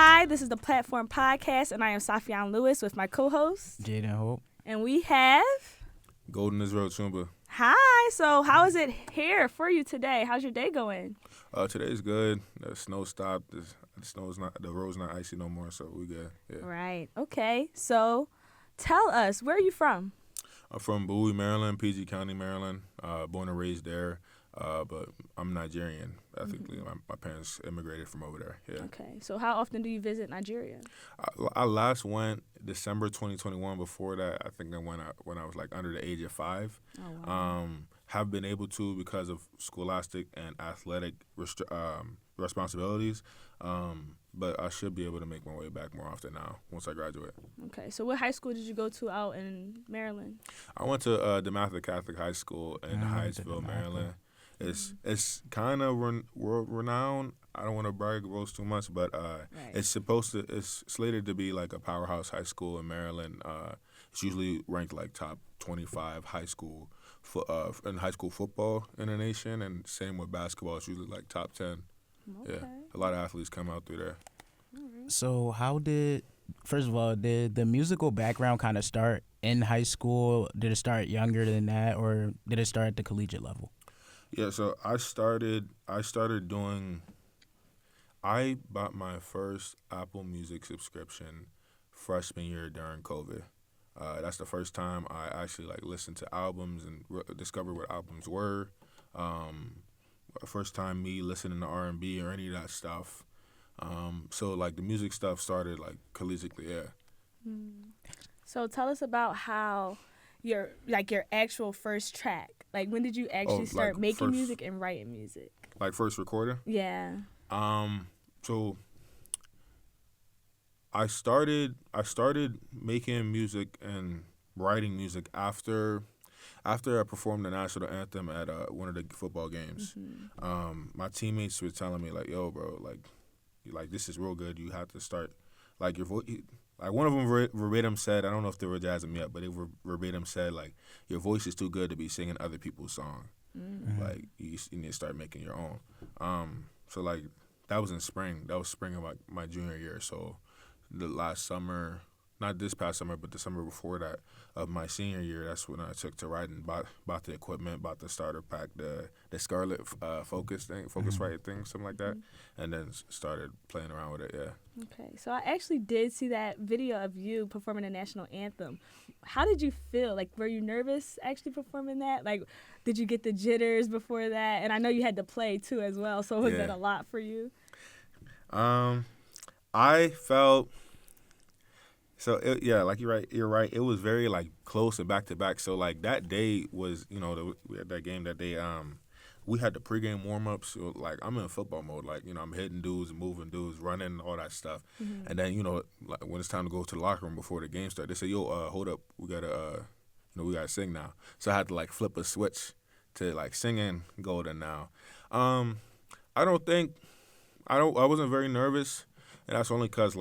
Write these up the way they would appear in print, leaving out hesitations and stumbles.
Hi, this is the Platform Podcast, and I am Safian Lewis with my co-host. Jaden Hope. And we have... Golden Israel Achumba. Hi, so how is it here for you today? How's your day going? Today's good. The snow stopped. The road's not icy no more, so we good. Yeah. Right, okay. So tell us, where are you from? I'm from Bowie, Maryland, PG County, Maryland. Born and raised there, but I'm Nigerian. Ethically, my parents immigrated from over there. Yeah. Okay, so how often do you visit Nigeria? I last went December 2021. Before that, I think I went when I was like under the age of 5. Oh, wow. Have been able to because of scholastic and athletic responsibilities, but I should be able to make my way back more often now once I graduate. Okay, so what high school did you go to out in Maryland? I went to DeMatha Catholic High School in Hyattsville, Maryland. It's kind of world renowned. I don't want to brag or boast too much, but Right. it's slated to be like a powerhouse high school in Maryland. It's usually ranked like top 25 high school in high school football in the nation, and same with basketball. It's usually like top 10. Okay. Yeah, a lot of athletes come out through there. So first of all, did the musical background kind of start in high school? Did it start younger than that, or did it start at the collegiate level? Yeah, so I bought my first Apple Music subscription freshman year during COVID. That's the first time I actually listened to albums and discovered what albums were. First time me listening to R&B or any of that stuff. So the music stuff started collegiately, yeah. So tell us about how your actual first track. When did you actually start making music and writing music? Like first recording? Yeah. So I started making music and writing music after I performed the national anthem at one of the football games. My teammates were telling me yo, bro, this is real good. You have to start your voice. One of them verbatim said, I don't know if they were jazzing me up, but they verbatim said your voice is too good to be singing other people's song. You need to start making your own. So that was in spring. That was spring of my junior year. So the last summer, not this past summer, but the summer before that of my senior year, that's when I took to writing, bought the equipment, bought the starter pack, the Scarlet Focusrite thing, something like that, and then started playing around with it, yeah. Okay, so I actually did see that video of you performing the national anthem. How did you feel? Were you nervous actually performing that? Did you get the jitters before that? And I know you had to play too as well, so was that a lot for you? I felt... So, you're right. It was very, close and back-to-back. So, that day was, we had that game that day. We had the pregame warm-ups. So, I'm in football mode. I'm hitting dudes, moving dudes, running, all that stuff. And then, when it's time to go to the locker room before the game started, they say, yo, hold up. We got to, we got to sing now. So, I had to, flip a switch to, singing golden now. I wasn't very nervous. And that's only because,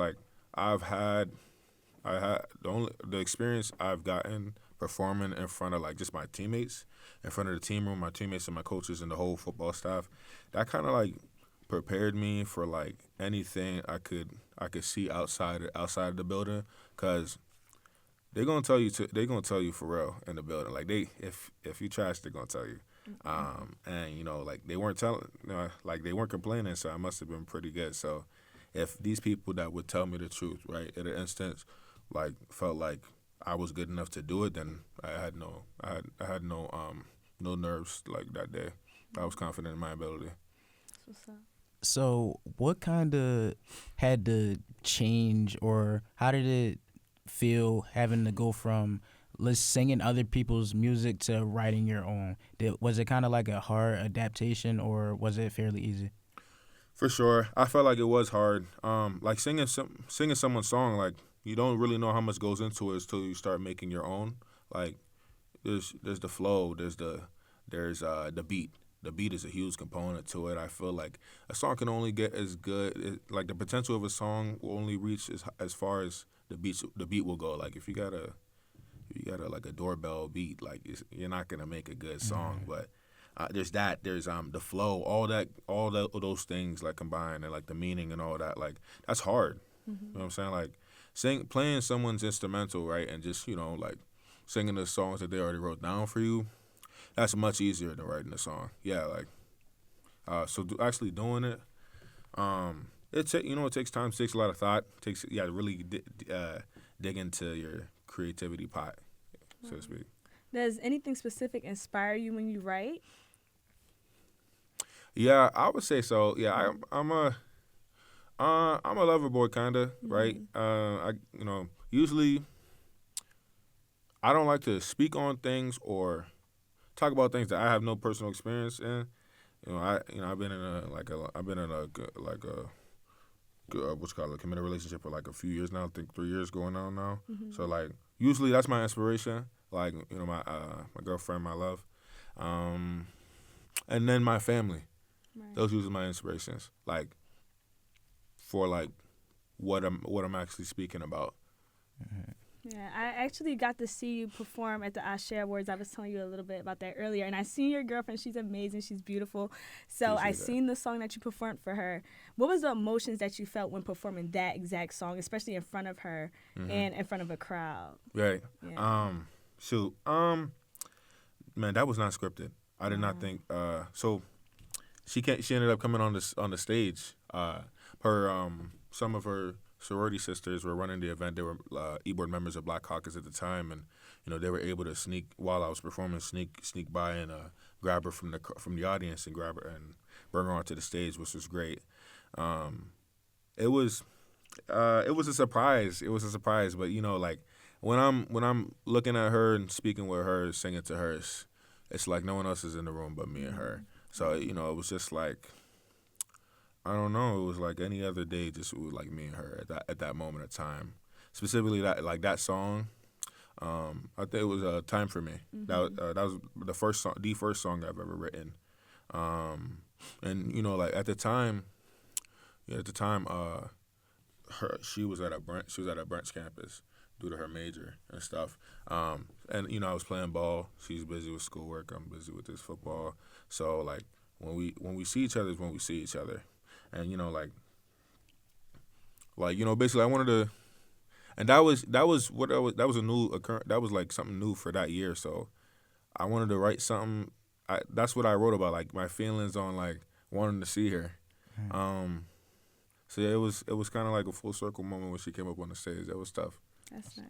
the experience I've gotten performing in front of just my teammates, in front of the team room, my teammates and my coaches and the whole football staff, that kind of prepared me for anything I could see outside of the building, cause they're gonna tell you for real in the building. If you trash, they're gonna tell you. And they weren't they weren't complaining, so I must have been pretty good. So if these people that would tell me the truth, right, in an instance, felt like I was good enough to do it, then I had no nerves that day. I was confident in my ability. What's up? So what kind of had to change, or how did it feel having to go from singing other people's music to writing your own? Was it kind of a hard adaptation, or was it fairly easy? For sure, I felt like it was hard. Singing someone's song, you don't really know how much goes into it until you start making your own. There's the flow, there's the beat. The beat is a huge component to it. I feel like a song can only get as good, the potential of a song will only reach as far as the beat will go. If you got a doorbell beat, you're not gonna make a good song. But There's that. There's the flow. All those things like combined, and like the meaning and all that. Like that's hard. You know what I'm saying? Like playing someone's instrumental, right, and just like singing the songs that they already wrote down for you. That's much easier than writing a song. Yeah, like actually doing it. It takes time. It takes a lot of thought. You got to really dig into your creativity pot, so to speak. Does anything specific inspire you when you write? Yeah, I would say so. Yeah, I'm a lover boy kinda, right? Usually I don't like to speak on things or talk about things that I have no personal experience in. I've been in what's called a committed relationship for like a few years now. I think 3 years going on now. So like usually that's my inspiration. Like my girlfriend, my love, and then my family. Right. Those usually my inspirations. Like for like what I'm actually speaking about. Yeah, I actually got to see you perform at the Ashe Awards. I was telling you a little bit about that earlier. And I seen your girlfriend. She's amazing. She's beautiful. So I seen the song that you performed for her. What was the emotions that you felt when performing that exact song, especially in front of her and in front of a crowd? Right. Yeah. Man, that was not scripted. I did not think. So she ended up coming on the stage. Some of her sorority sisters were running the event. They were e-board members of Black Caucus at the time, and they were able to sneak while I was performing, sneak by and grab her from the audience and grab her and bring her onto the stage, which was great. It was a surprise. It was a surprise, but like when I'm looking at her and speaking with her, singing to her, it's like no one else is in the room but me and her. So it was just like, I don't know. It was like any other day, just with like me and her at that moment of time. Specifically, that song. I think it was "Time for Me." That was the first song I've ever written. And like at the time, she was at a Brent's campus due to her major and stuff. And I was playing ball. She's busy with schoolwork. I'm busy with this football. So like when we see each other is when we see each other. And basically I wanted to, and that was a new occurrence. That was like something new for that year. So I wanted to write something. That's what I wrote about, like my feelings on like wanting to see her. So yeah, it was kind of like a full circle moment when she came up on the stage. That was tough. That's nice.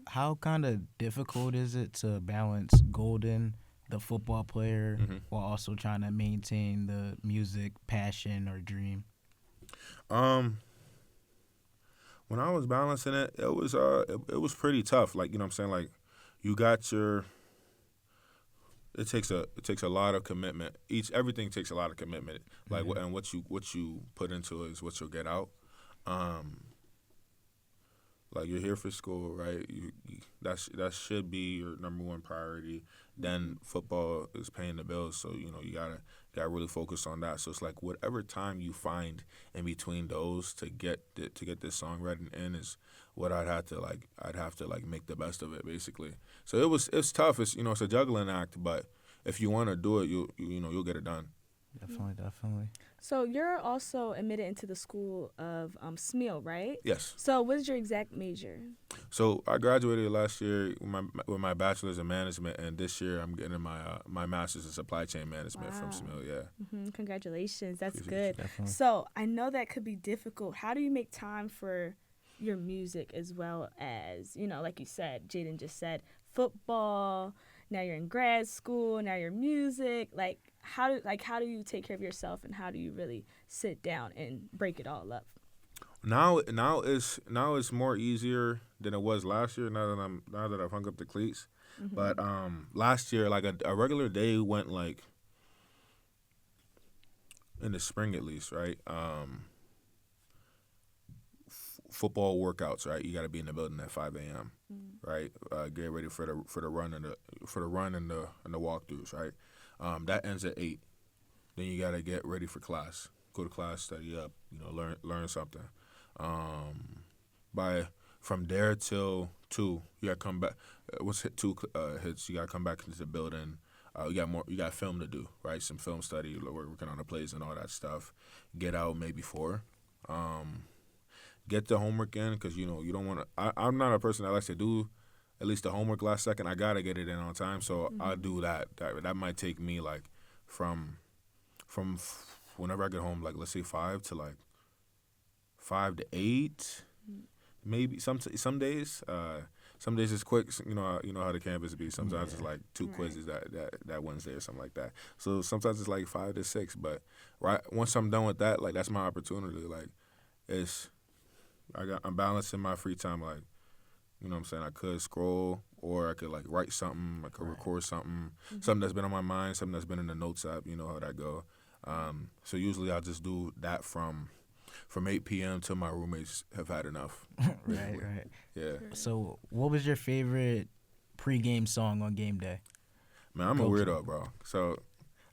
How kind of difficult is it to balance Golden, the football player, while also trying to maintain the music passion or dream? When I was balancing it, it was pretty tough. Like, what I'm saying, like you got your. It takes a lot of commitment. Everything takes a lot of commitment. Like and what you put into it is what you'll get out. Like you're here for school, right? That should be your number one priority. Then football is paying the bills, so you gotta really focus on that. So it's like whatever time you find in between those to get this song written in is what I'd have to make the best of it, basically. So it's tough. It's it's a juggling act, but if you want to do it, you'll get it done. Definitely. So you're also admitted into the school of SMEAL, right? Yes. So what is your exact major? So I graduated last year with my bachelor's in management, and this year I'm getting my master's in supply chain management from SMEAL. Yeah. Congratulations. That's Appreciate good. Definitely. So I know that could be difficult. How do you make time for your music as well as, like you said, Jaden just said, football, now you're in grad school, now your music, how do you take care of yourself, and how do you really sit down and break it all up? Now it's more easier than it was last year. Now that I've hung up the cleats, but last year like a regular day went like in the spring at least, right? Football workouts, right? You got to be in the building at 5 a.m. Right? Get ready for the run and the walkthroughs, right? That ends at 8. Then you got to get ready for class. Go to class, study up, learn something. From there till 2, you got to come back. Once 2 hits, you got to come back into the building. You got film to do, right? Some film study. We're working on the plays and all that stuff. Get out maybe 4. Get the homework in because you know you don't want to. I'm not a person that likes to do at least the homework last second. I gotta get it in on time, so I do that. That might take me like from whenever I get home, like let's say 5 to like 5 to 8, maybe some days. Some days it's quick. You know how the campus be. Sometimes it's like 2 quizzes that Wednesday or something like that. So sometimes it's like 5 to 6. But right once I'm done with that, like that's my opportunity. Like I'm balancing my free time. Like you know what I'm saying. I could scroll or I could like write something. I could record something. Something that's been on my mind. Something that's been in the notes app. You know how that go. So usually I'll just do that from 8 p.m. till my roommates have had enough. Right. Yeah. So what was your favorite pregame song on game day? Man, I'm a weirdo, bro. So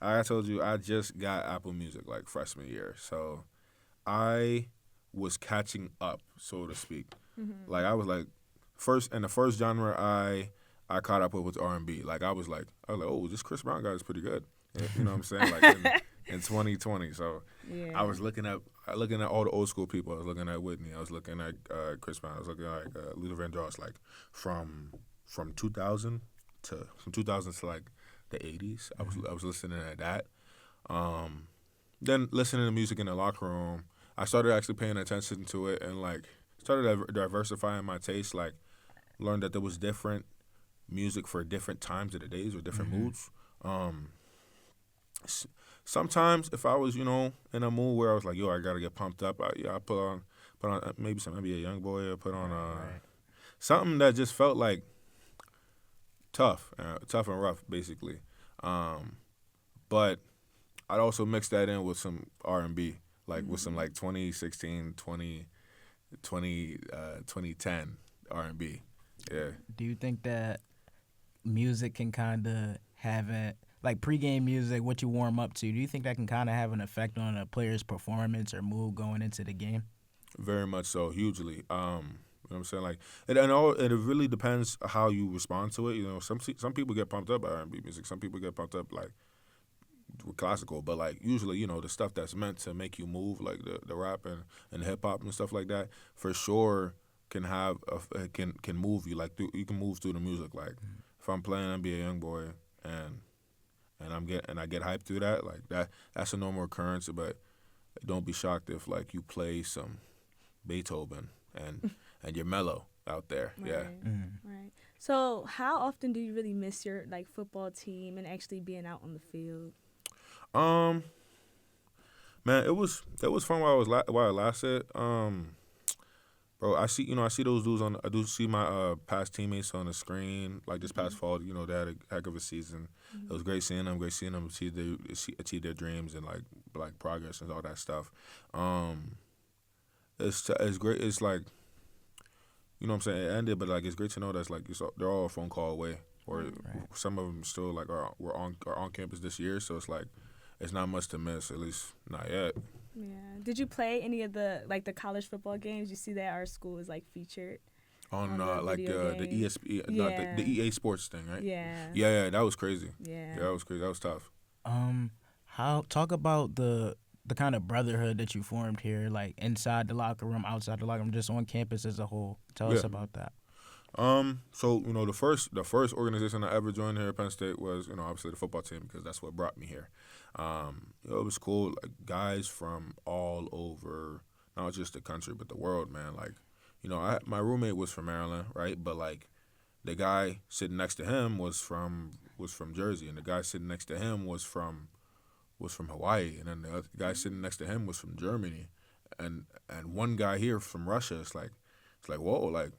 I told you I just got Apple Music like freshman year. So I was catching up, so to speak. Like I was like the first genre I caught up with was R&B. Like I was like, oh, this Chris Brown guy is pretty good. You know what I'm saying? Like in 2020. So I was looking at all the old school people. I was looking at Whitney. I was looking at Chris Brown. I was looking at Luther Vandross. Like from 2000 to like the 80s. I was listening to that. Then listening to music in the locker room, I started actually paying attention to it and like started diversifying my taste. Like learned that there was different music for different times of the days or different moods. Sometimes if I was, in a mood where I was like, yo, I gotta get pumped up, I put on maybe some NBA YoungBoy or put on something that just felt like tough and rough, basically. But I'd also mix that in with some R&B, like with some like 2016, 2010 R&B. Yeah. Do you think that music can kind of have it? Like pregame music, what you warm up to, do you think that can kind of have an effect on a player's performance or mood going into the game? Very much so, hugely. You know what I'm saying? Like, it really depends how you respond to it. You know, some people get pumped up by R&B music. Some people get pumped up like with classical. But like usually, the stuff that's meant to make you move, like the rap and hip hop and stuff like that, for sure can have can move you. Like you can move through the music. Like if I'm playing NBA YoungBoy and I get hyped through that, like that's a normal occurrence. But don't be shocked if like you play some Beethoven and you're mellow out there. Right. Yeah. Right. So how often do you really miss your like football team and actually being out on the field? Man, it was fun while I lasted. Bro, I see those dudes I do see my past teammates on the screen. Like this past fall, they had a heck of a season. It was great seeing them achieve their dreams and like progress and all that stuff. It's great. It's like, you know what I'm saying, it ended, but like it's great to know that's like they're all a phone call away. Or some of them still like are on campus this year, so it's like it's not much to miss, at least not yet. Yeah. Did you play any of the college football games? You see that our school is like featured on the like the ESPN, the EA Sports thing, right? Yeah. That was crazy. Yeah. That was crazy. That was tough. Talk about the kind of brotherhood that you formed here, like inside the locker room, outside the locker room, just on campus as a whole. Tell us about that. So the first organization I ever joined here at Penn State was obviously the football team, because that's what brought me here. It was cool, like guys from all over, not just the country but the world, man. Like, my roommate was from Maryland, right? But like, the guy sitting next to him was from Jersey, and the guy sitting next to him was from Hawaii, and then the other guy sitting next to him was from Germany, and one guy here from Russia. It's like whoa, like.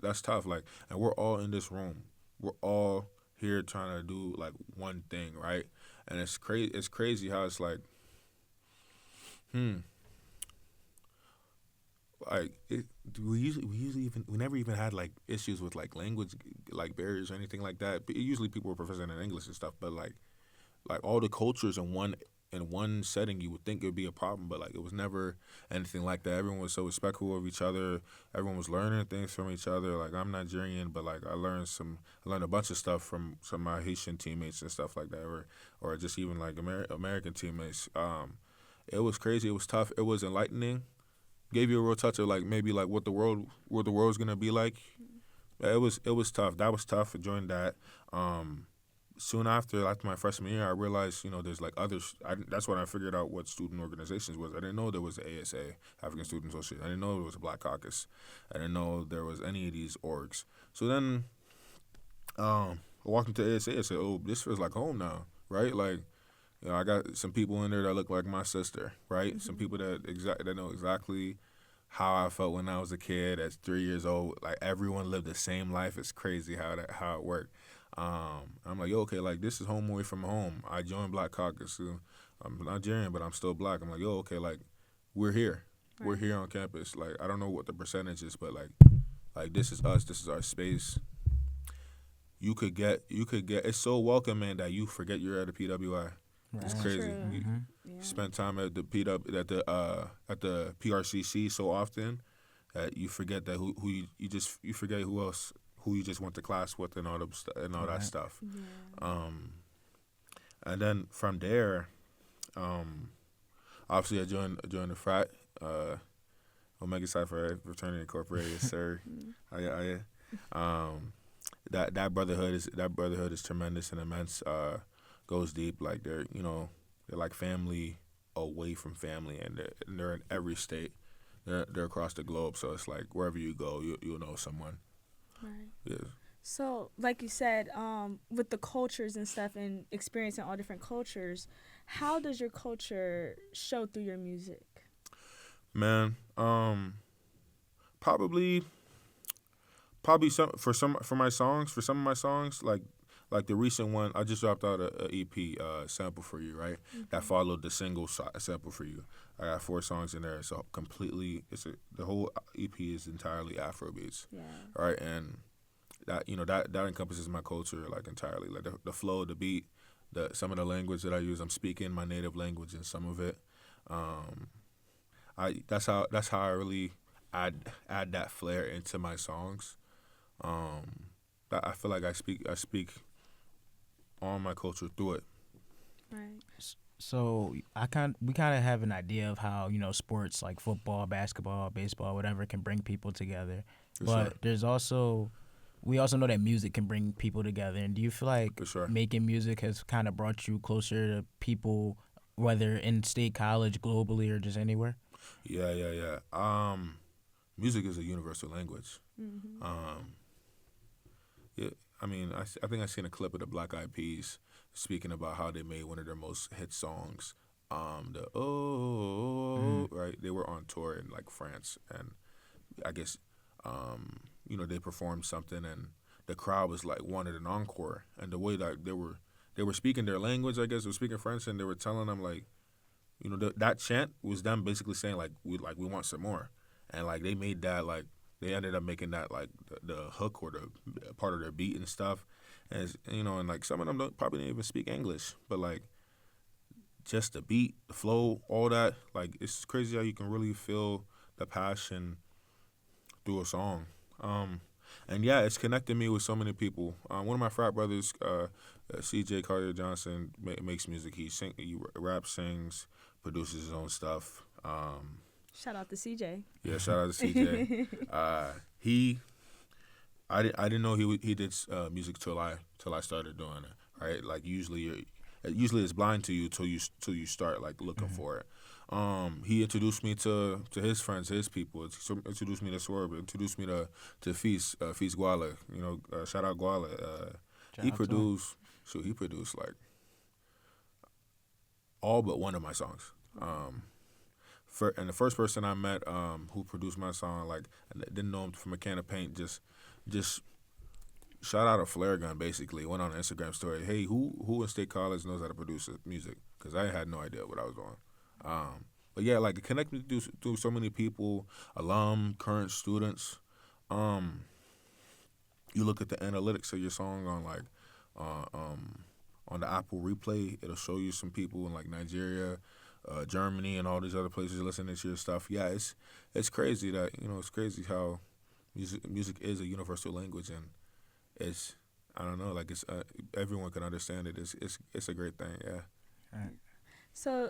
That's tough. Like, and we're all in this room. We're all here trying to do like one thing, right? And it's crazy. It's crazy how it's like, like we never even had like issues with like language like barriers or anything like that. But usually people were professing in English and stuff, but like all the cultures in in one setting you would think it would be a problem, but like it was never anything like that. Everyone was so respectful of each other. Everyone was learning things from each other. Like I'm Nigerian, but like I learned a bunch of stuff from some of my Haitian teammates and stuff like that, or just even like American teammates. It was crazy. It was tough. It was enlightening. Gave you a real touch of like maybe like what the world's gonna be like. It was tough. That was tough. Enjoying that. Soon after my freshman year, I realized, there's like others. That's when I figured out what student organizations was. I didn't know there was the ASA, African Student Association. I didn't know there was a Black Caucus. I didn't know there was any of these orgs. So then, I walked into ASA and said, "Oh, this feels like home now, right?" Like, I got some people in there that look like my sister, right? Mm-hmm. Some people that know exactly how I felt when I was a kid at 3 years old. Like everyone lived the same life. It's crazy how it worked. I'm like, yo, okay, like this is home away from home. I joined Black Caucus. So I'm Nigerian, but I'm still black. I'm like, yo, okay, like we're here. Right. We're here on campus. Like I don't know what the percentage is, but like this is us. This is our space. You could get. It's so welcoming that you forget you're at a PWI. Right. It's crazy. You spent time at the at the PRCC so often that you forget that who you forget who else. Who you just went to class with and all that stuff. Yeah. And then from there, obviously I joined the frat, Omega Psi Phi Fraternity Incorporated, sir. That brotherhood is tremendous and immense. Goes deep. Like they're like family away from family, and they're in every state. They're across the globe, so it's like wherever you go, you'll know someone. Right. Yeah. So, like you said, with the cultures and stuff and experiencing all different cultures, how does your culture show through your music? Man, probably some for my songs, for some of my songs, like the recent one, I just dropped out a EP, Sample For You, right? Mm-hmm. That followed the single Sample For You. I got 4 songs in there, so the whole EP is entirely Afro beats, right? And that that encompasses my culture like entirely, like the flow, the beat, some of the language that I use. I'm speaking my native language in some of it. That's how I really add that flair into my songs. I feel like I speak on my culture through it. Right. So we kind of have an idea of how sports like football, basketball, baseball, whatever can bring people together. But there's also we also know that music can bring people together. And do you feel like making music has kind of brought you closer to people, whether in state, college, globally, or just anywhere? Yeah. Music is a universal language. Mm-hmm. Yeah. I mean, I think I seen a clip of the Black Eyed Peas speaking about how they made one of their most hit songs, right? They were on tour in like France, and I guess they performed something, and the crowd was like wanted an encore, and the way that they were speaking their language, I guess they were speaking French, and they were telling them like, that chant was them basically saying like we want some more, and like they made that like. They ended up making that like the hook or the part of their beat and stuff, and and like some of them probably didn't even speak English, but like just the beat, the flow, all that, like it's crazy how you can really feel the passion through a song. And yeah, it's connected me with so many people. One of my frat brothers, C.J. Carter Johnson, makes music. He raps, sings, produces his own stuff. Shout out to CJ. Yeah, shout out to CJ. I didn't know he did music till I started doing it. Right, like usually it's blind to you till you start like looking for it. He introduced me to his friends, his people. He introduced me to Swerve. Introduced me to Feast Guala. Shout out Guala. He produced like all but one of my songs. And the first person I met who produced my song, like, I didn't know him from a can of paint, just shot out a flare gun, basically. Went on an Instagram story. Hey, who in State College knows how to produce music? Because I had no idea what I was doing. But yeah, like, it connected me through so many people, alum, current students. You look at the analytics of your song on, like, on the Apple Replay, it'll show you some people in like Nigeria, Germany, and all these other places listening to your stuff. Yeah, it's crazy that it's crazy how music is a universal language, and it's I don't know, like it's everyone can understand it. It's a great thing. Yeah. Right. So,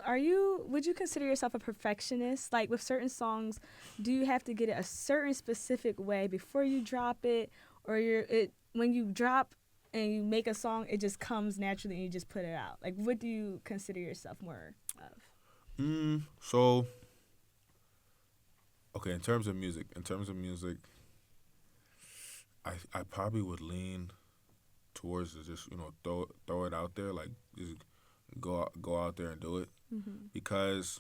would you consider yourself a perfectionist? Like with certain songs, do you have to get it a certain specific way before you drop it, or when you drop and you make a song, it just comes naturally and you just put it out? Like, what do you consider yourself more of? So okay, in terms of music, I probably would lean towards to just throw it out there, like just go out there and do it, because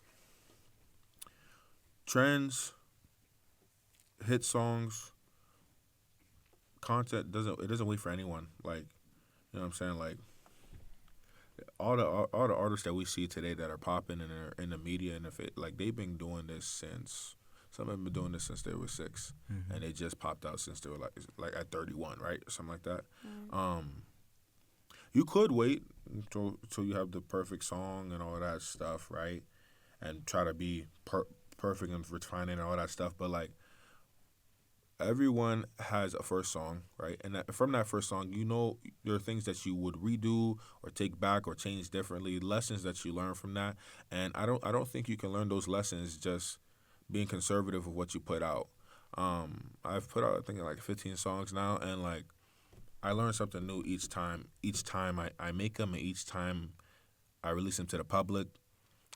trends, hit songs, content doesn't wait for anyone. Like, you know what I'm saying? Like all the artists that we see today that are popping and are in the media, and if it like they've been doing this since. Some have been doing this since they were 6, and they just popped out since they were like at 31, right, or something like that. You could wait until you have the perfect song and all that stuff, right, and try to be perfect and refining and all that stuff. But like everyone has a first song, right, and from that first song, there are things that you would redo or take back or change differently, lessons that you learn from that, and I don't think you can learn those lessons just being conservative with what you put out. I've put out I think like 15 songs now, and like I learn something new each time. Each time I make them, and each time I release them to the public,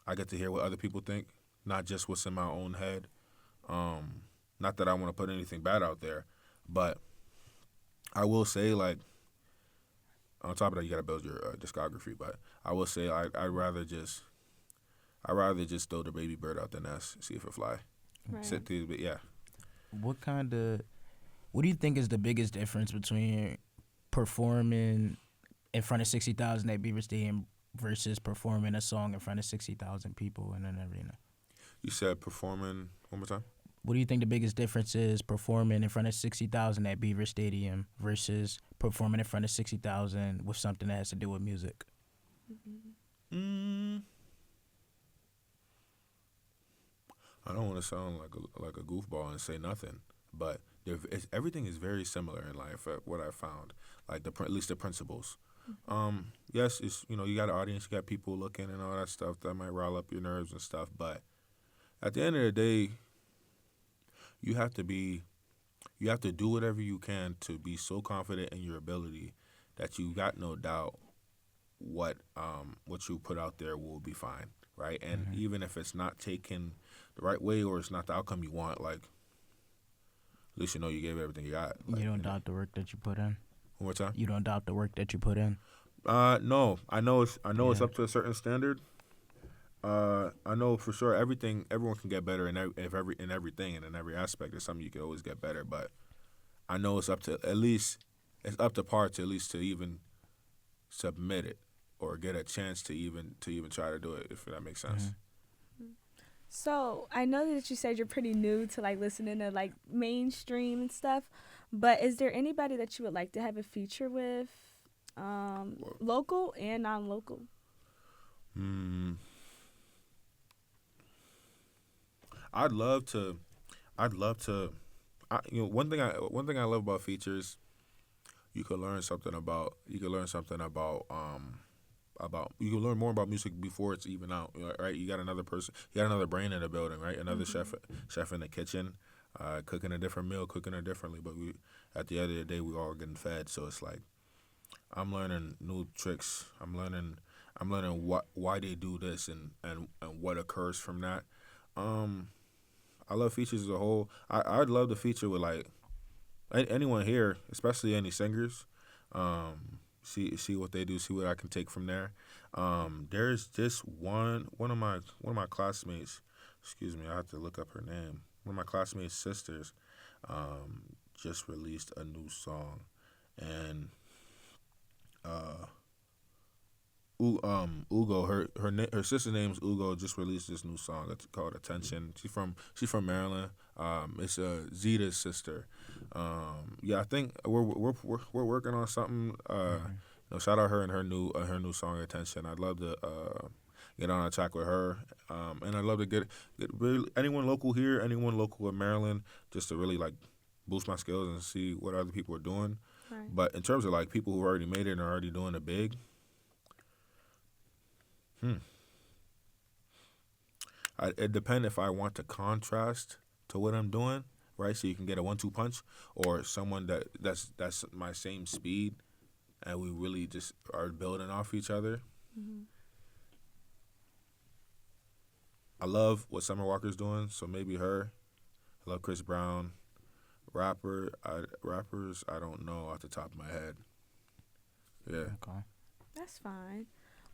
I get to hear what other people think, not just what's in my own head. Not that I want to put anything bad out there, but I will say, like, on top of that, you got to build your discography. But I will say I'd rather just throw the baby bird out the nest, see if it fly. Right. Sit through, but yeah. What do you think is the biggest difference between performing in front of 60,000 at Beaver Stadium versus performing a song in front of 60,000 people in an arena? You said performing one more time? What do you think the biggest difference is performing in front of 60,000 at Beaver Stadium versus performing in front of 60,000 with something that has to do with music? I don't want to sound like a goofball and say nothing, but everything is very similar in life. What I found, like at least the principles. Yes, it's you got an audience, you got people looking and all that stuff that might rile up your nerves and stuff. But at the end of the day, you have to do whatever you can to be so confident in your ability that you got no doubt what you put out there will be fine, right? And even if it's not taken the right way or it's not the outcome you want, like at least you know you gave everything you got. Like, you don't doubt the work that you put in? One more time? You don't doubt the work that you put in? No. I know it's up to a certain standard. I know for sure everyone can get better in everything and in every aspect. There's something you can always get better, but I know it's up to par to at least to even submit it or get a chance to even try to do it, if that makes sense. So I know that you said you're pretty new to like listening to like mainstream and stuff, but is there anybody that you would like to have a feature with, local and non-local? I'd love to. One thing I love about features, you can learn something about. You can learn more about music before it's even out, right? You got another person, you got another brain in the building, right? Another chef in the kitchen, cooking a different meal, cooking it differently. But at the end of the day, we all getting fed, so it's like I'm learning new tricks. I'm learning why they do this and what occurs from that. I love features as a whole. I'd love to feature with like anyone here, especially any singers. See what they do, see what I can take from there. There's this one of my classmates. Excuse me, I have to look up her name. One of my classmates' sisters just released a new song, and Ugo, her sister's name's Ugo, just released this new song. It's called Attention. She's from Maryland. It's Zeta's sister. I think we're working on something. shout out her and her new song Attention. I'd love to get on a track with her, and I'd love to get really, anyone local here, anyone local in Maryland, just to really like boost my skills and see what other people are doing. Right. But in terms of like people who already made it and are already doing it big, it depends if I want to contrast to what I'm doing, right? So you can get a 1-2 punch, or someone that's my same speed, and we really just are building off each other. Mm-hmm. I love what Summer Walker's doing, so maybe her. I love Chris Brown. Rappers, I don't know off the top of my head. Yeah. Okay. That's fine.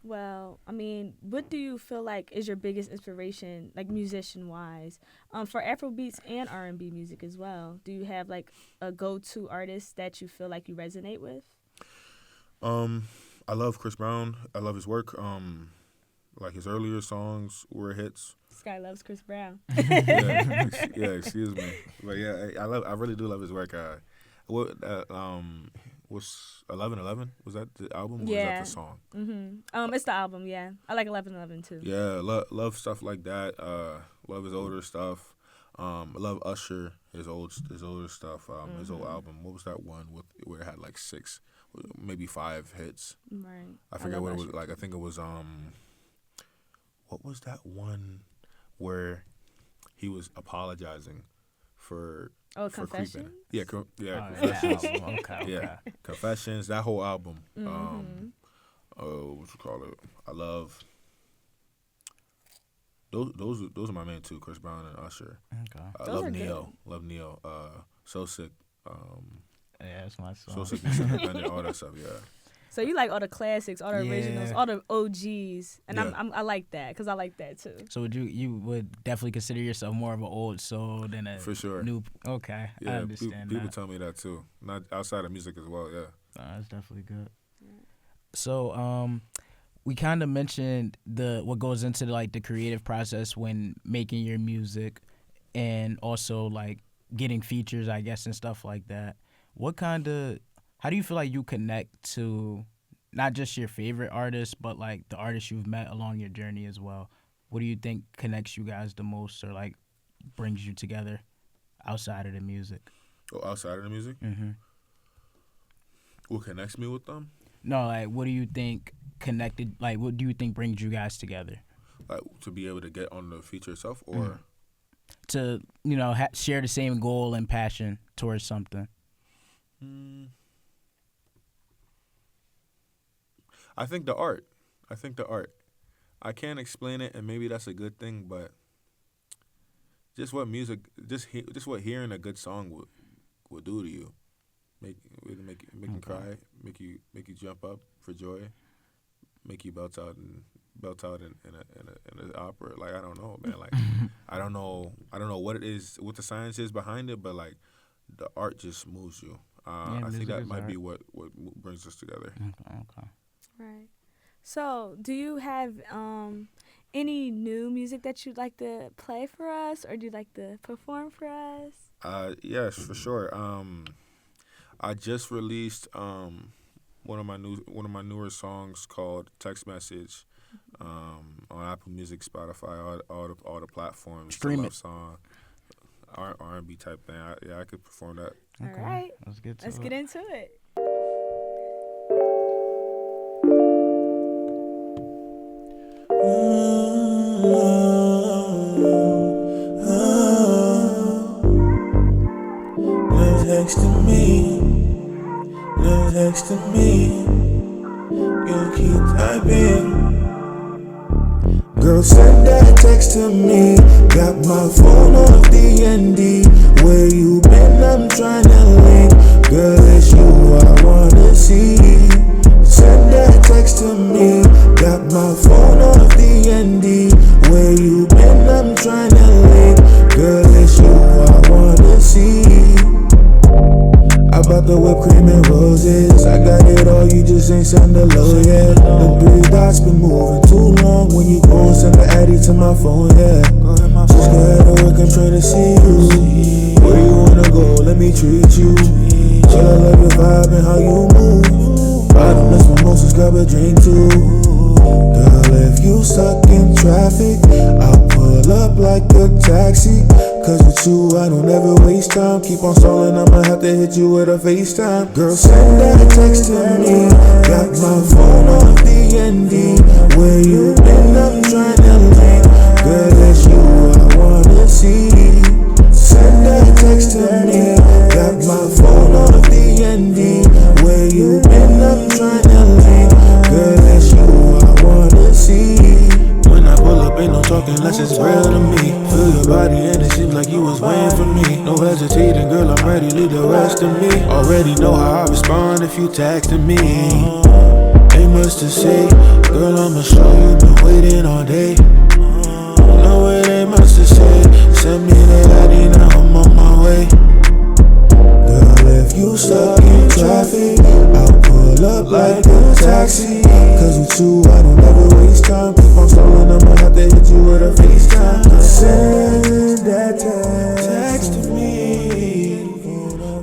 Well, I mean, what do you feel like is your biggest inspiration, like musician-wise, for Afrobeats and R&B music as well? Do you have like a go-to artist that you feel like you resonate with? I love Chris Brown. I love his work. Like his earlier songs were hits. This guy loves Chris Brown. yeah, excuse me. But yeah, I really do love his work. Was 11:11? Was that the album? Or was that the song? Mm-hmm. It's the album. Yeah, I like 11:11 too. Yeah, love stuff like that. Love his older stuff. I love Usher, his older stuff. His old album. What was that one where it had like 6, maybe 5 hits? Right. I forget what it was like. I think it was what was that one where he was apologizing for Confessions? creeping? Yeah, Confessions. Okay. Yeah, Confessions. That whole album. Mm-hmm. What you call it? I love those are my main two, Chris Brown and Usher. Okay. I love Neo. Love Neo. So Sick. Yeah, that's my song. So Sick, Independent, all that stuff. Yeah. So you like all the classics, all the originals, all the OGs, and Yeah. I like that because I like that too. So you would definitely consider yourself more of an old soul than a For sure. new? Okay, I Yeah, understand people that. tell me that too. Not outside of music as well. Yeah. That's definitely good. So we kind of mentioned what goes into the creative process when making your music, and also like getting features, I guess, and stuff like that. How do you feel like you connect to not just your favorite artists, but like the artists you've met along your journey as well? What do you think connects you guys the most, or like brings you together outside of the music? Oh, outside of the music? Mm-hmm. What connects me with them? No, like what do you think connected? Like what do you think brings you guys together? Like to be able to get on the feature itself, or to share the same goal and passion towards something. I think the art. I can't explain it, and maybe that's a good thing, but just what what hearing a good song would do to you, make you cry, make you jump up for joy, make you belt out in an opera. Like I don't know, man. Like I don't know what it is, what the science is behind it, but like the art just moves you. I think that might be what brings us together. Okay. Right. So, do you have any new music that you'd like to play for us, or do you like to perform for us? Yes, for sure. I just released one of my newer songs called "Text Message" on Apple Music, Spotify, all the platforms. Stream it. Song, R&B type thing. I could perform that. Okay. All right. Let's get into it. Text to me, you keep typing. Girl, send that text to me. Got my phone off DND. Where you been? I'm tryna link. Girl, it's you I wanna see. Send that text to me. Got my phone off DND. Where you been? I'm tryna link. Girl, it's you I wanna see. I bought the whipped cream and roses. I got it all, you just ain't send the low yet. The 3 dots been moving too long. When you go and send the addy to my phone, yeah. Just go ahead and work, I'm trying to see you. Where you wanna go, let me treat you. Girl, I love your vibe and how you move. Bottomless, my most sponsors grab a drink too. Girl, if you stuck in traffic, I'll pull up like a taxi. Cause with you, I don't ever waste time. Keep on stalling, I'ma have to hit you with a FaceTime. Girl, send that text to me. Got my phone on DND. Where you been? I'm trying to link. Girl, that's you I wanna see. Send that text to me. Got my phone on DND. Where you been? I'm trying to link. Girl, that's you I wanna see. When I pull up, ain't no talking unless it's real to me. Feel your body and it seems like you was waiting for me. No hesitating, girl, I'm ready, leave the rest to me. Already know how I respond if you texting me. Ain't much to say, girl, I'ma show you been waiting all day. No, it ain't much to say. Send me the ID, now I'm on my way. Girl, if you stuck in traffic, I'll pull up like a taxi. Cause with you, I don't ever waste time. Keep on stalling, I'ma have to hit you with a FaceTime. Send that text to me.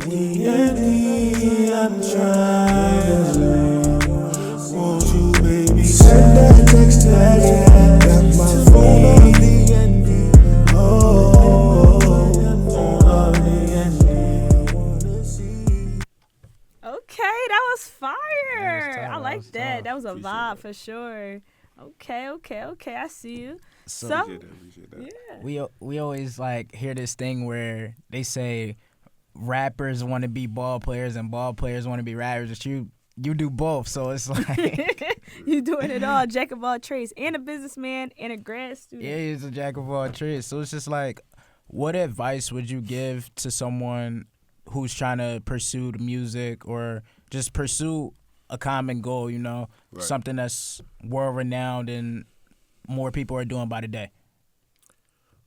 DND, I'm trying to want you, baby. Send that text to me. Got my phone on DND. On DND. Okay, that was fire. That was I like tough. that. That was a Appreciate vibe that. for sure. Okay. I see you. So Appreciate that. Yeah. we always like hear this thing where they say rappers want to be ball players and ball players want to be rappers, but you do both. So it's like You doing it all, jack of all trades, and a businessman and a grad student. yeah, he's a jack of all trades. So it's just like, what advice would you give to someone who's trying to pursue the music or just pursue a common goal, you know, Right. something that's world renowned and more people are doing by the day?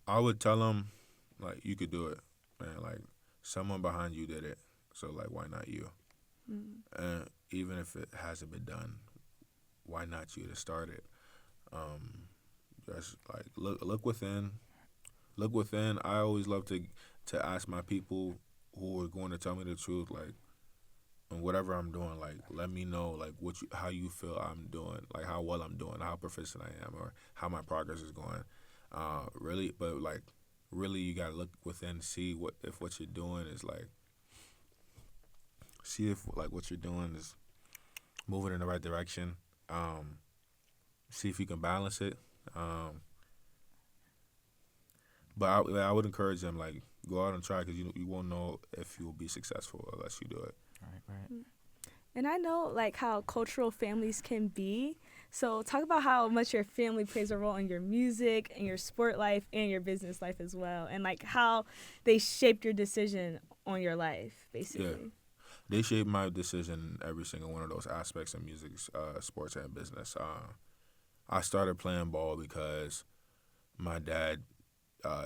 I would tell them, like, you could do it, man. Like, someone behind you did it, so like, why not you? And even if it hasn't been done, why not you to start it? Just like look within. Look within. I always love to ask my people who are going to tell me the truth, like, and whatever I'm doing, like, let me know, like, how you feel I'm doing, like, how well I'm doing, how proficient I am, or how my progress is going. Really, but like, really, you gotta look within, see if what you're doing is like, see if like what you're doing is moving in the right direction. See if you can balance it. But I would encourage them, like, go out and try, because you won't know if you will be successful unless you do it. Right. And I know like how cultural families can be. So talk about how much your family plays a role in your music and your sport life and your business life as well, and like how they shaped your decision on your life, basically. Yeah. They shaped my decision in every single one of those aspects of music, sports, and business. I started playing ball because my dad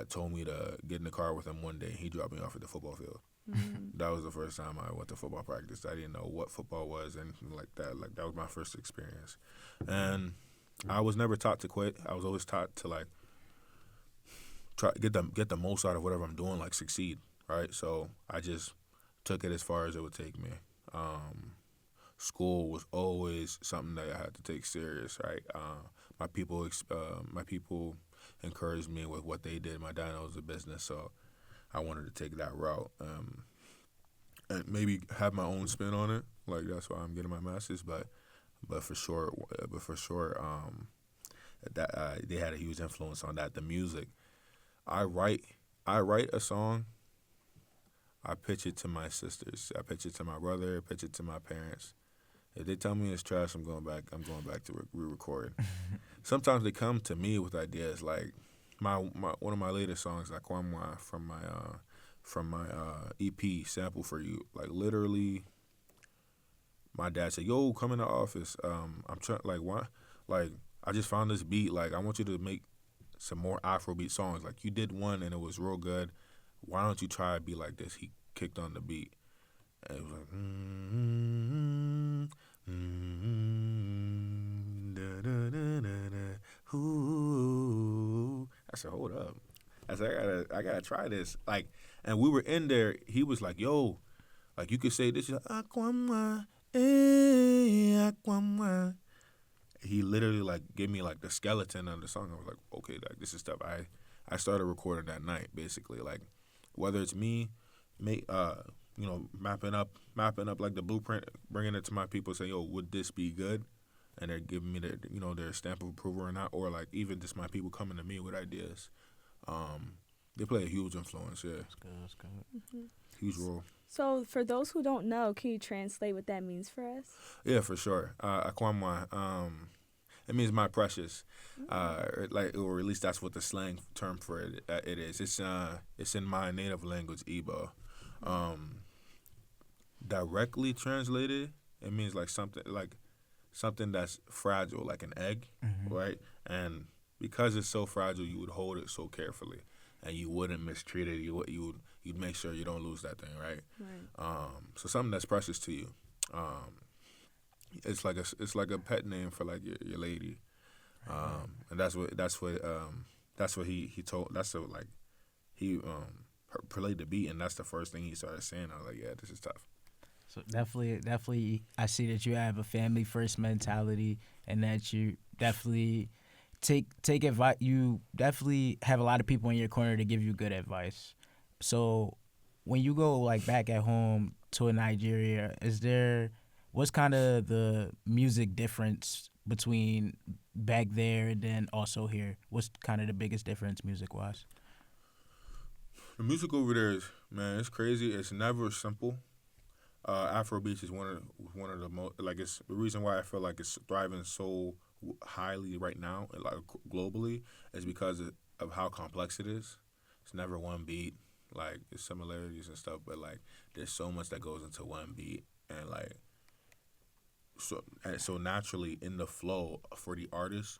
told me to get in the car with him one day. He dropped me off at the football field. That was the first time I went to football practice. I didn't know what football was, anything like that. Like, that was my first experience. And I was never taught to quit. I was always taught to, like, try get the most out of whatever I'm doing, like, succeed, right? So I just took it as far as it would take me. School was always something that I had to take serious, right? My people encouraged me with what they did. My dad owns a business, so I wanted to take that route, and maybe have my own spin on it. Like, that's why I'm getting my master's, but for sure, that they had a huge influence on that. The music, I write a song. I pitch it to my sisters. I pitch it to my brother. I pitch it to my parents. If they tell me it's trash, I'm going back to re-record. Sometimes they come to me with ideas, like my one of my latest songs, Achumba, from my EP, Sample for You. Like, literally, my dad said, "Yo, come in the office. I'm trying, like, why? Like, I just found this beat. Like, I want you to make some more Afrobeat songs. Like, you did one and it was real good. Why don't you try a beat like this?" He kicked on the beat, and it was like, da, da, da, da, da, ooh. I said, hold up. I said, I gotta try this. Like, and we were in there. He was like, "Yo, like, you could say this." He's like, Aquama, Achumba. He literally like gave me like the skeleton of the song. I was like, okay, like this is stuff I started recording that night, basically. Like whether it's me, mapping up like the blueprint, bringing it to my people, say, yo, would this be good? And they're giving me their stamp of approval or not, or like even just my people coming to me with ideas. They play a huge influence. Yeah, That's good. huge role. So for those who don't know, can you translate what that means for us? Yeah, for sure. Aquamwa, it means my precious, or at least that's what the slang term for it is. It's in my native language, Igbo. Directly translated, it means like something that's fragile, like an egg, right? And because it's so fragile, you would hold it so carefully, and you wouldn't mistreat it. You'd make sure you don't lose that thing, right? Right. So something that's precious to you. It's like a pet name for like your lady, and that's what he told. That's what like he played the beat, and that's the first thing he started saying. I was like, yeah, this is tough. So definitely, I see that you have a family first mentality, and that you definitely take advice. You definitely have a lot of people in your corner to give you good advice. So when you go like back at home to Nigeria, what's kind of the music difference between back there and then also here? What's kind of the biggest difference music wise? The music over there is, man, it's crazy. It's never simple. Afrobeats is one of the most, like, it's the reason why I feel like it's thriving so highly right now, like globally, is because of how complex it is. It's never one beat. Like, there's similarities and stuff, but like there's so much that goes into one beat, and like so naturally in the flow for the artist,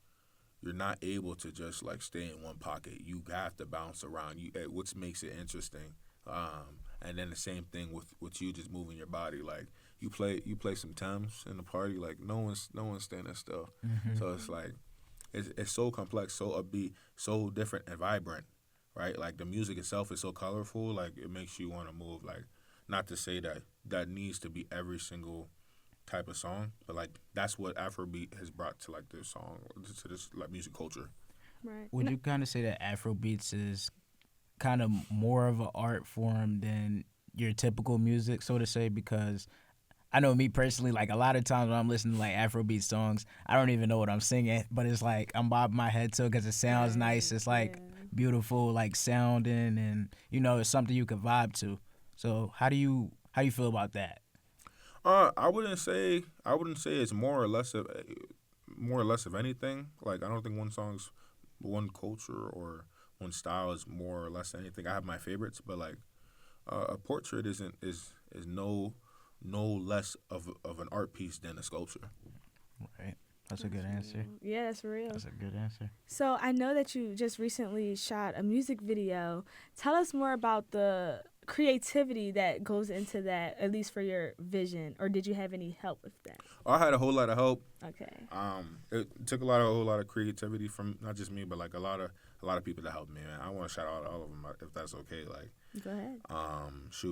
you're not able to just like stay in one pocket. You have to bounce around. Which makes it interesting. And then the same thing with you just moving your body. Like you play some Thames in the party. Like no one's standing still. So it's like it's so complex, so upbeat, so different and vibrant, right? Like the music itself is so colorful. Like it makes you want to move. Like not to say that needs to be every single type of song, but like that's what Afrobeat has brought to like this song, to this like music culture. Right. Would you kind of say that Afrobeats is kind of more of an art form than your typical music, so to say? Because I know me personally, like a lot of times when I'm listening to like Afrobeat songs, I don't even know what I'm singing, but it's like I'm bobbing my head to it because it sounds nice. It's like beautiful, like sounding, and it's something you could vibe to. So how do you feel about that? I wouldn't say it's more or less of anything. Like I don't think one culture or one style is more or less than anything. I have my favorites, but like a portrait is no less of an art piece than a sculpture. Right. That's a good answer. Yeah, that's real. That's a good answer. So I know that you just recently shot a music video. Tell us more about the creativity that goes into that, at least for your vision, or did you have any help with that? I had a whole lot of help. Okay. It took a whole lot of creativity from not just me, but like a lot of people that helped me. Man, I want to shout out all of them if that's okay. Like, go ahead.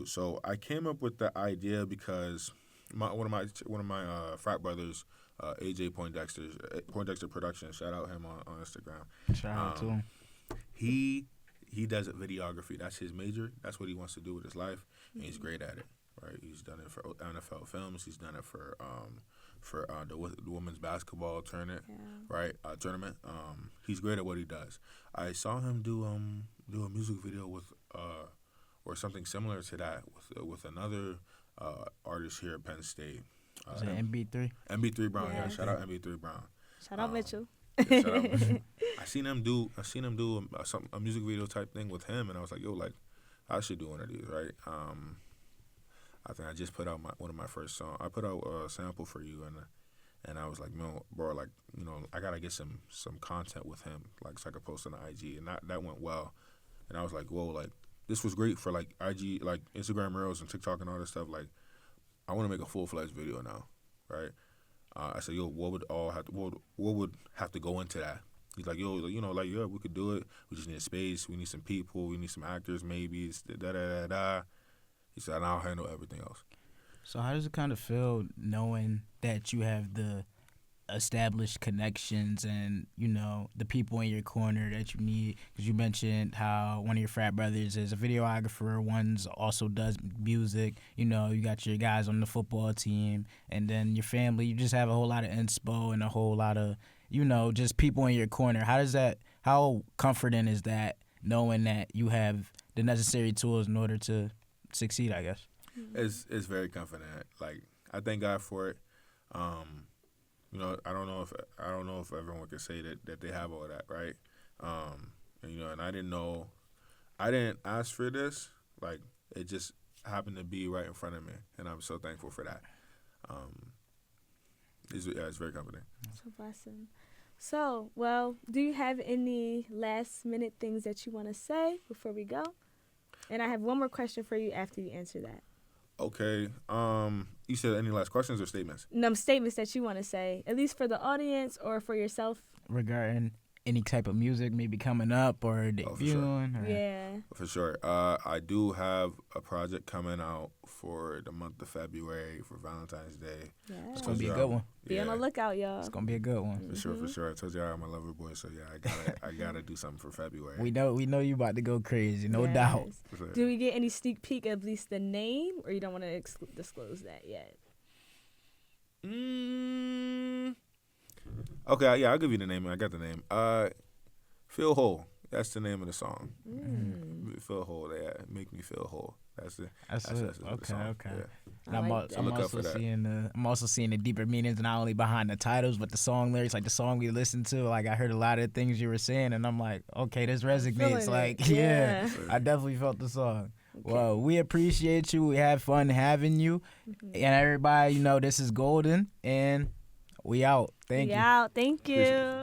So I came up with the idea because one of my frat brothers, AJ Poindexter Productions, shout out him on Instagram. Shout out to him. He does videography. That's his major. That's what he wants to do with his life, and he's great at it. Right? He's done it for NFL Films. He's done it for the women's basketball tournament. Yeah. Right? Tournament. He's great at what he does. I saw him do a music video with or something similar to that with another artist here at Penn State. Is it MB3? MB3 Brown. Yeah. Yeah, shout out MB3 Brown. Shout out Mitchell. Yeah, shout out Mitchell. I seen him do a music video type thing with him, and I was like, yo, like I should do one of these, right? I think I just put out one of my first songs. I put out a sample for you, and I was like, no, bro, like I gotta get some content with him, like so I could post on the IG, and that went well. And I was like, whoa, like this was great for like IG, like Instagram Reels and TikTok and all this stuff. Like I want to make a full-fledged video now, right? I said, yo, what would have to go into that? He's like, yo, yeah, we could do it. We just need a space. We need some people. We need some actors, maybe. It's da da da da. He said, and I'll handle everything else. So how does it kind of feel knowing that you have the established connections and, you know, the people in your corner that you need? Because you mentioned how one of your frat brothers is a videographer, one's also does music. You know, you got your guys on the football team, and then your family. You just have a whole lot of inspo and a whole lot of, you know, just people in your corner. How comforting is that, knowing that you have the necessary tools in order to succeed, I guess? It's very confident. Like, I thank God for it. You know, I don't know if everyone can say that they have all that, right? And, you know, and I didn't ask for this. Like, it just happened to be right in front of me, and I'm so thankful for that. It's very confident. It's a blessing. So, well, do you have any last minute things that you want to say before we go? And I have one more question for you after you answer that. Okay. You said any last questions or statements? No, statements that you want to say, at least for the audience or for yourself. Regarding any type of music maybe coming up or debuting? Sure. Yeah. For sure. I do have a project coming out for the month of February for Valentine's Day. Yeah. It's going to be a good one. Be on the lookout, y'all. It's going to be a good one. For sure. I told you I'm a lover boy, so yeah, I gotta do something for February. We know you about to go crazy, no doubt. Sure. Do we get any sneak peek of at least the name, or you don't want to disclose that yet? Okay, yeah, I'll give you the name. I got the name. Feel Whole. That's the name of the song. Feel Whole. Yeah, make me feel whole. That's it. Okay. Yeah. And I'm also seeing the deeper meanings, not only behind the titles, but the song lyrics. Like the song we listened to, like I heard a lot of things you were saying, and I'm like, okay, this resonates. Like, yeah, I definitely felt the song. Okay. Well, we appreciate you. We had fun having you, and everybody. You know, this is Golden, and we out. Thank you. Thank you.